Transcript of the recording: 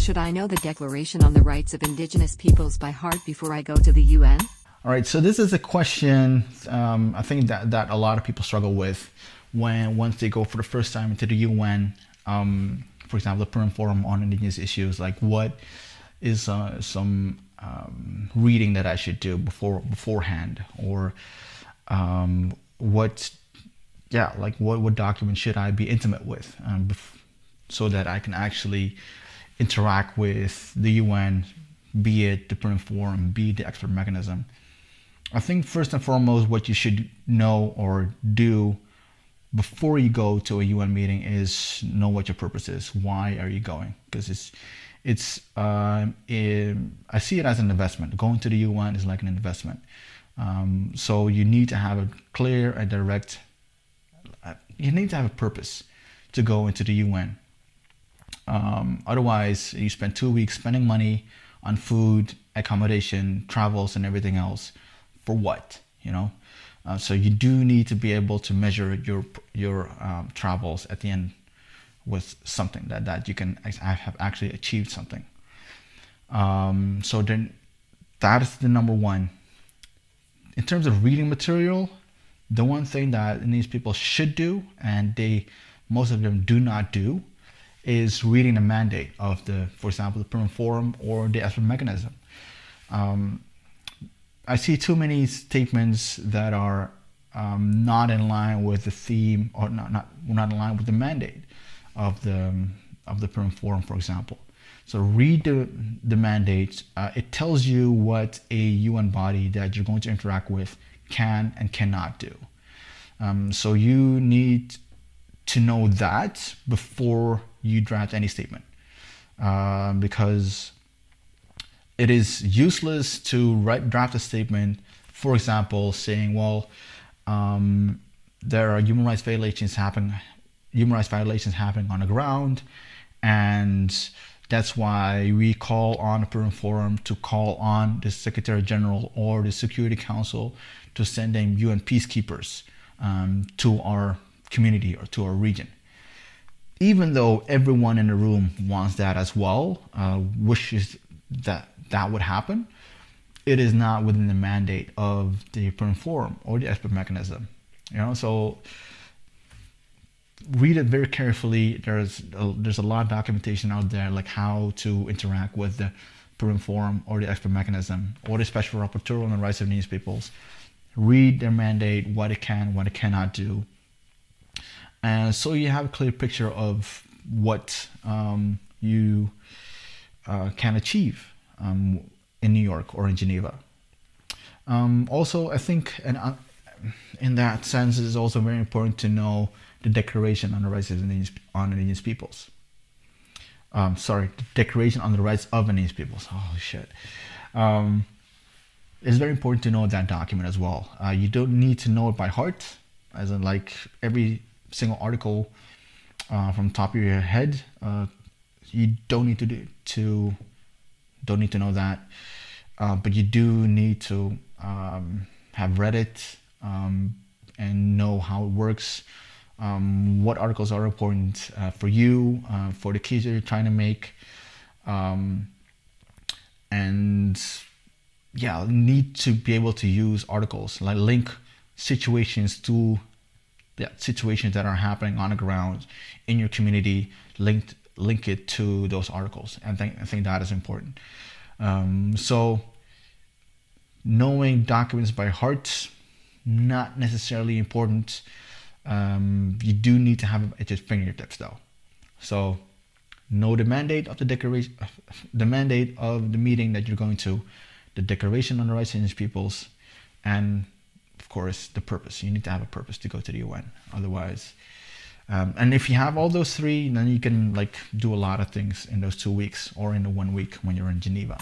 Should I know the Declaration on the Rights of Indigenous Peoples by heart before I go to the UN? All right, so this is a question I think that a lot of people struggle with once they go for the first time into the UN. For example, the Permanent Forum on Indigenous Issues, like what is some reading that I should do beforehand, or what document should I be intimate with, so that I can actually interact with the UN, be it the Permanent Forum, be it the expert mechanism. I think first and foremost, what you should know or do before you go to a UN meeting is know what your purpose is. Why are you going? Because I see it as an investment. Going to the UN is like an investment. So you need to have a clear and direct, you need to have a purpose to go into the UN. Otherwise, you spend 2 weeks spending money on food, accommodation, travels, and everything else. For what? You know? So you do need to be able to measure your travels at the end with something that you can have actually achieved something. So then that is the number one. In terms of reading material, the one thing that these people should do, and most of them do not do, is reading the mandate of for example, the Permanent Forum or the expert mechanism. I see too many statements that are not in line with the theme, or not in line with the mandate of the Permanent Forum, for example. So read the mandate. It tells you what a UN body that you're going to interact with can and cannot do. So you need to know that before you draft any statement, because it is useless to draft a statement, for example, saying, well, there are human rights violations happening on the ground, and that's why we call on the Permanent Forum to call on the Secretary General or the Security Council to send in UN peacekeepers to our community or to our region. Even though everyone in the room wants that as well, wishes that would happen, it is not within the mandate of the Permanent Forum or the expert mechanism. You know, so read it very carefully. There's a lot of documentation out there, like how to interact with the Permanent Forum or the expert mechanism or the Special Rapporteur on the Rights of Indigenous Peoples. Read their mandate, what it can, what it cannot do, and so you have a clear picture of what you can achieve in New York or in Geneva. Also, I think, in that sense, it is also very important to know the Declaration on the Rights of Indigenous Peoples. Sorry, the Declaration on the Rights of Indigenous Peoples. Oh shit. It's very important to know that document as well. You don't need to know it by heart, as in like every single article from the top of your head. You don't need to know that, but you do need to have read it and know how it works, what articles are important for you, for the case that you're trying to make, and yeah, need to be able to use articles, like link situations to situations that are happening on the ground in your community, link it to those articles. And I think that is important. So knowing documents by heart, not necessarily important. You do need to have it at your fingertips though. So know the mandate of the declaration, the mandate of the meeting that you're going to, the Declaration on the Rights of Indigenous Peoples, and of course the purpose. You need to have a purpose to go to the UN. Otherwise, and if you have all those three, then you can like do a lot of things in those 2 weeks or in the 1 week when you're in Geneva.